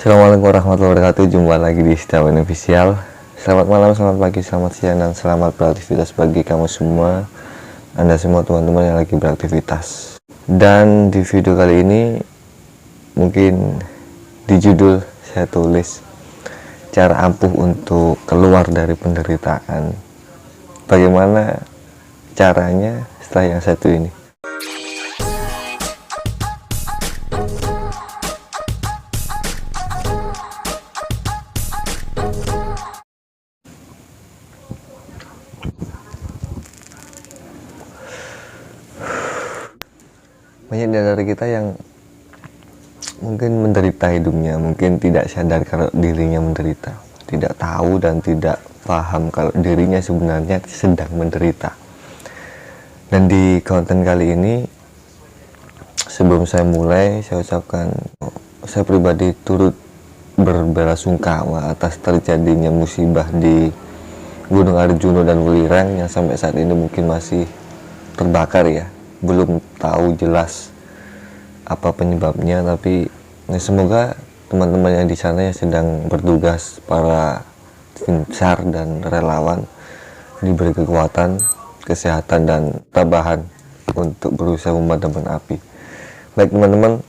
Assalamualaikum warahmatullahi wabarakatuh. Jumpa lagi di Setiawan Official. Selamat malam, selamat pagi, selamat siang, dan selamat beraktivitas bagi kamu semua. Anda semua teman-teman yang lagi beraktivitas. Dan di video kali ini mungkin di judul saya tulis cara ampuh untuk keluar dari penderitaan. Bagaimana caranya setelah yang satu ini? Banyak dari kita yang mungkin menderita hidupnya, mungkin tidak sadar kalau dirinya menderita, tidak tahu dan tidak paham kalau dirinya sebenarnya sedang menderita. Dan di konten kali ini, sebelum saya mulai, saya ucapkan saya pribadi turut berbelasungkawa atas terjadinya musibah di Gunung Arjuna dan Welirang yang sampai saat ini mungkin masih terbakar ya. Belum tahu jelas apa penyebabnya, tapi semoga teman-teman yang di sana yang sedang bertugas, para tim SAR dan relawan, diberi kekuatan, kesehatan dan tabahan untuk berusaha memadamkan api. Baik teman-teman,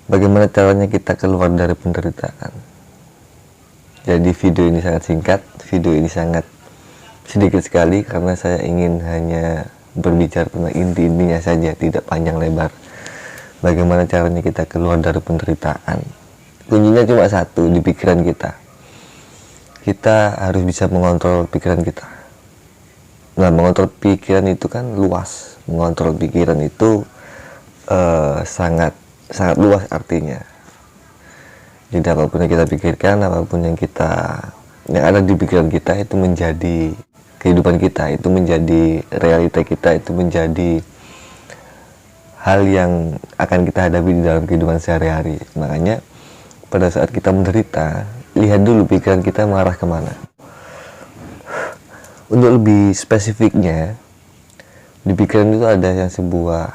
bagaimana caranya kita keluar dari penderitaan? Jadi video ini sangat singkat, video ini sangat sedikit sekali karena saya ingin hanya berbicara tentang inti-intinya saja, tidak panjang lebar. Bagaimana caranya kita keluar dari penderitaan? Kuncinya cuma satu, di pikiran kita. Kita harus bisa mengontrol pikiran kita. Nah, mengontrol pikiran itu kan luas. Mengontrol pikiran itu sangat luas artinya. Jadi apapun yang kita pikirkan, apapun yang ada di pikiran kita itu menjadi kehidupan kita, itu menjadi realita kita, itu menjadi hal yang akan kita hadapi di dalam kehidupan sehari-hari. Makanya pada saat kita menderita, lihat dulu pikiran kita mengarah kemana. Untuk lebih spesifiknya, di pikiran itu ada yang sebuah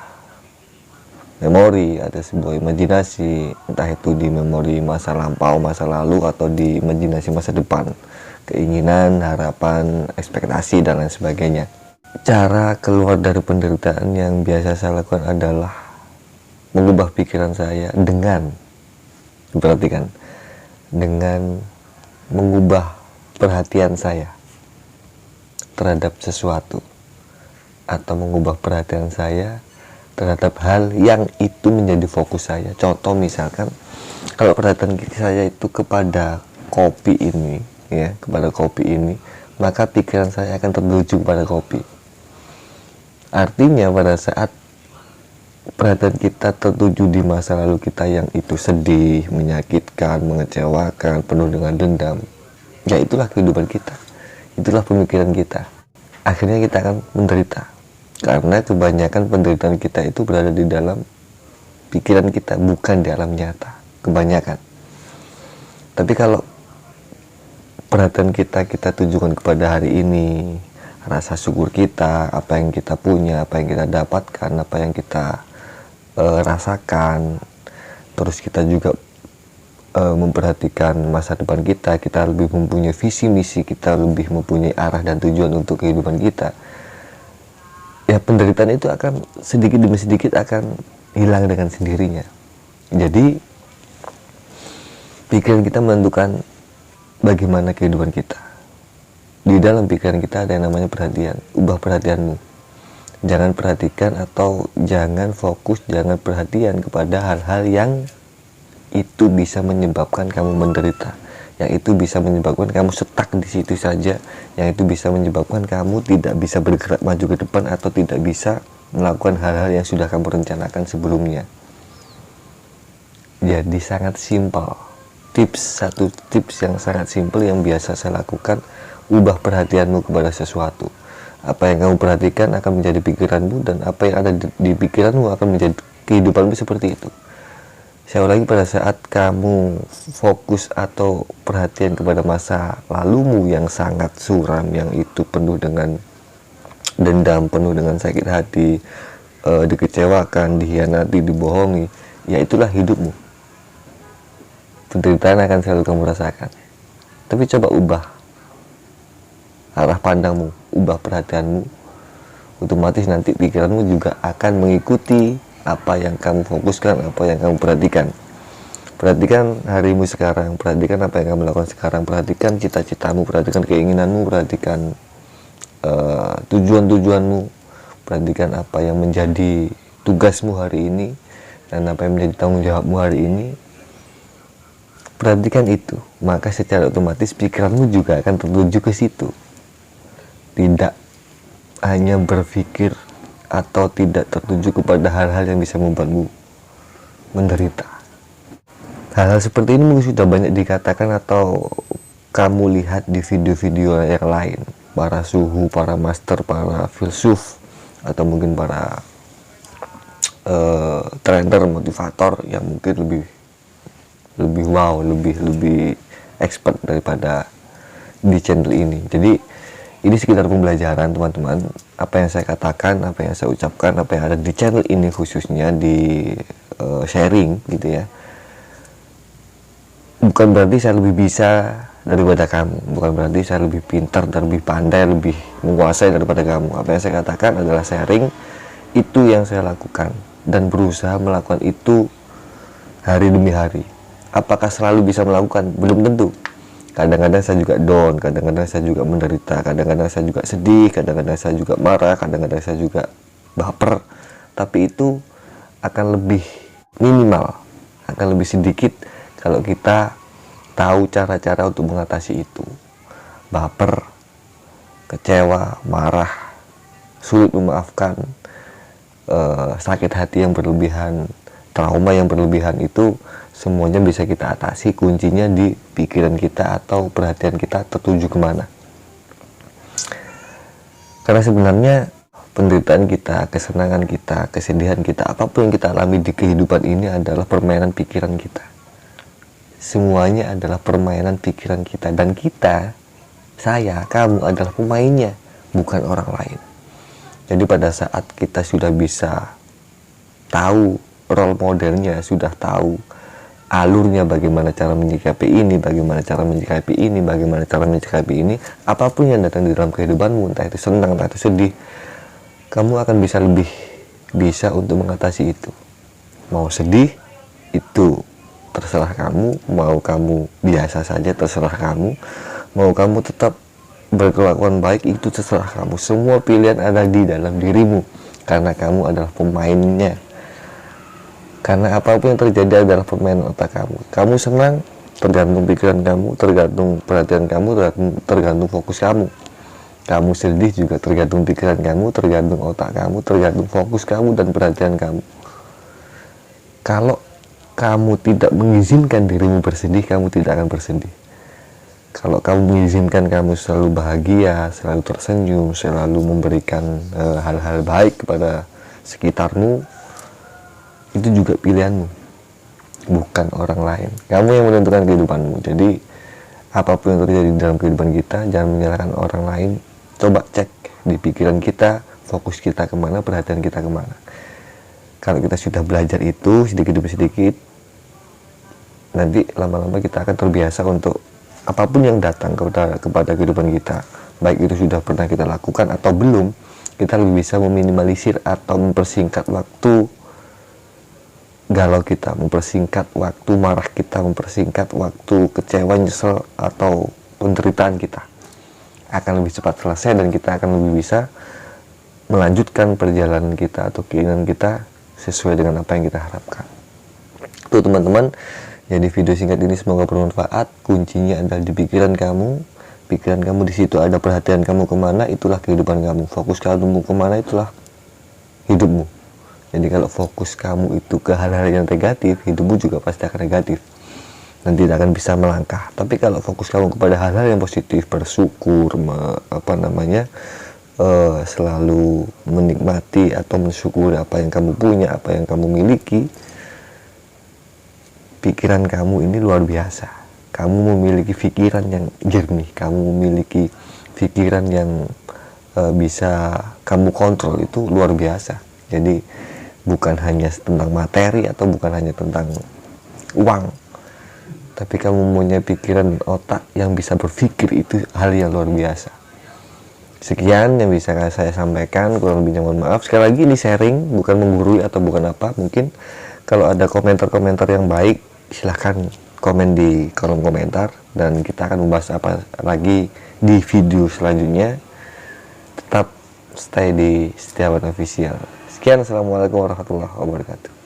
memori, ada sebuah imajinasi, entah itu di memori masa lampau, masa lalu, atau di imajinasi masa depan, keinginan, harapan, ekspektasi, dan lain sebagainya. Cara keluar dari penderitaan yang biasa saya lakukan adalah mengubah pikiran saya dengan mengubah perhatian saya terhadap sesuatu, atau mengubah perhatian saya terhadap hal yang itu menjadi fokus saya. Contoh misalkan, kalau perhatian saya itu kepada kopi ini, ya, maka pikiran saya akan tertuju pada kopi. Artinya pada saat perhatian kita tertuju di masa lalu kita yang itu sedih, menyakitkan, mengecewakan, penuh dengan dendam, ya itulah kehidupan kita, itulah pemikiran kita. Akhirnya kita akan menderita, karena kebanyakan penderitaan kita itu berada di dalam pikiran kita, bukan di alam nyata, kebanyakan. Tapi kalau perhatian kita tujukan kepada hari ini, rasa syukur kita, apa yang kita punya, apa yang kita dapatkan, apa yang kita rasakan, terus kita juga memperhatikan masa depan kita lebih mempunyai visi misi, kita lebih mempunyai arah dan tujuan untuk kehidupan kita, ya penderitaan itu akan sedikit demi sedikit akan hilang dengan sendirinya. Jadi pikiran kita menentukan bagaimana kehidupan kita. Di dalam pikiran kita ada yang namanya perhatian. Ubah perhatianmu. Jangan perhatikan atau jangan fokus, jangan perhatian kepada hal-hal yang itu bisa menyebabkan kamu menderita, yang itu bisa menyebabkan kamu stuck di situ saja, yang itu bisa menyebabkan kamu tidak bisa bergerak maju ke depan atau tidak bisa melakukan hal-hal yang sudah kamu rencanakan sebelumnya. Jadi sangat simpel. Satu tips yang sangat simpel yang biasa saya lakukan, ubah perhatianmu kepada sesuatu. Apa yang kamu perhatikan akan menjadi pikiranmu, dan apa yang ada di pikiranmu akan menjadi kehidupanmu seperti itu. Saya ulangi, pada saat kamu fokus atau perhatian kepada masa lalumu yang sangat suram, yang itu penuh dengan dendam, penuh dengan sakit hati, dikecewakan, dikhianati, dibohongi, ya itulah hidupmu. penderitaan akan selalu kamu rasakan. Tapi coba ubah arah pandangmu, ubah perhatianmu, otomatis nanti pikiranmu juga akan mengikuti apa yang kamu fokuskan, apa yang kamu perhatikan. Perhatikan harimu sekarang, perhatikan apa yang kamu lakukan sekarang, perhatikan cita-citamu, perhatikan keinginanmu, perhatikan tujuan-tujuanmu, perhatikan apa yang menjadi tugasmu hari ini dan apa yang menjadi tanggung jawabmu hari ini. Perhatikan itu, maka secara otomatis pikiranmu juga akan tertuju ke situ. Tidak hanya berpikir atau tidak tertuju kepada hal-hal yang bisa membuatmu menderita. Hal-hal seperti ini mungkin sudah banyak dikatakan atau kamu lihat di video-video yang lain, para suhu, para master, para filsuf, atau mungkin para trainer, motivator yang mungkin lebih wow, lebih expert daripada di channel ini. Jadi ini sekitar pembelajaran teman-teman, apa yang saya katakan, apa yang saya ucapkan, apa yang ada di channel ini khususnya di sharing gitu ya. Bukan berarti saya lebih bisa daripada kamu, bukan berarti saya lebih pintar dan lebih pandai, lebih menguasai daripada kamu. Apa yang saya katakan adalah sharing, itu yang saya lakukan dan berusaha melakukan itu hari demi hari. Apakah selalu bisa melakukan? Belum tentu. Kadang-kadang saya juga down, kadang-kadang saya juga menderita, kadang-kadang saya juga sedih, kadang-kadang saya juga marah, kadang-kadang saya juga baper. Tapi itu akan lebih minimal, akan lebih sedikit kalau kita tahu cara-cara untuk mengatasi itu. Baper, kecewa, marah, sulit memaafkan, sakit hati yang berlebihan, trauma yang berlebihan, itu semuanya bisa kita atasi. Kuncinya di pikiran kita atau perhatian kita tertuju kemana. Karena sebenarnya penderitaan kita, kesenangan kita, kesedihan kita, apapun yang kita alami di kehidupan ini adalah permainan pikiran kita. Semuanya adalah permainan pikiran kita, dan kita, saya, kamu adalah pemainnya, bukan orang lain. Jadi pada saat kita sudah bisa tahu role modelnya, sudah tahu alurnya, bagaimana cara menyikapi ini, bagaimana cara menyikapi ini, bagaimana cara menyikapi ini, apapun yang datang di dalam kehidupanmu, entah itu senang, entah itu sedih, kamu akan lebih bisa untuk mengatasi itu. Mau sedih, itu terserah kamu. Mau kamu biasa saja, terserah kamu. Mau kamu tetap berkelakuan baik, itu terserah kamu. Semua pilihan ada di dalam dirimu, karena kamu adalah pemainnya. Karena apapun yang terjadi adalah permainan otak kamu. Kamu senang, tergantung pikiran kamu, tergantung perhatian kamu, tergantung fokus kamu. Kamu sedih juga tergantung pikiran kamu, tergantung otak kamu, tergantung fokus kamu dan perhatian kamu. Kalau kamu tidak mengizinkan dirimu bersedih, kamu tidak akan bersedih. Kalau kamu mengizinkan kamu selalu bahagia, selalu tersenyum, selalu memberikan hal-hal baik kepada sekitarmu, itu juga pilihanmu, bukan orang lain. Kamu yang menentukan kehidupanmu. Jadi apapun yang terjadi dalam kehidupan kita, jangan menyalahkan orang lain. Coba cek di pikiran kita, fokus kita kemana, perhatian kita kemana. Kalau kita sudah belajar itu sedikit demi sedikit, nanti lama-lama kita akan terbiasa untuk apapun yang datang kepada kehidupan kita, baik itu sudah pernah kita lakukan atau belum, kita lebih bisa meminimalisir atau mempersingkat waktu galau kita, mempersingkat waktu marah kita, mempersingkat waktu kecewa, nyesel, atau penderitaan kita. Akan lebih cepat selesai dan kita akan lebih bisa melanjutkan perjalanan kita atau keinginan kita sesuai dengan apa yang kita harapkan. Tuh teman-teman, jadi video singkat ini semoga bermanfaat. Kuncinya adalah di pikiran kamu. Pikiran kamu di situ ada, perhatian kamu kemana, itulah kehidupan kamu. Fokus kamu kemana, itulah hidupmu. Jadi kalau fokus kamu itu ke hal-hal yang negatif, hidupmu juga pasti akan negatif dan tidak akan bisa melangkah. Tapi kalau fokus kamu kepada hal-hal yang positif, bersyukur, selalu menikmati atau mensyukuri apa yang kamu punya, apa yang kamu miliki, pikiran kamu ini luar biasa. Kamu memiliki pikiran yang jernih, kamu memiliki pikiran yang bisa kamu kontrol, itu luar biasa. Jadi bukan hanya tentang materi atau bukan hanya tentang uang, tapi kamu punya pikiran otak yang bisa berpikir, itu hal yang luar biasa. Sekian yang bisa saya sampaikan, kurang lebihnya mohon maaf. Sekali lagi ini sharing, bukan menggurui atau bukan apa. Mungkin kalau ada komentar-komentar yang baik, silahkan komen di kolom komentar, dan kita akan membahas apa lagi di video selanjutnya. Tetap stay di Setiawan Official. Sekian, assalamualaikum warahmatullahi wabarakatuh.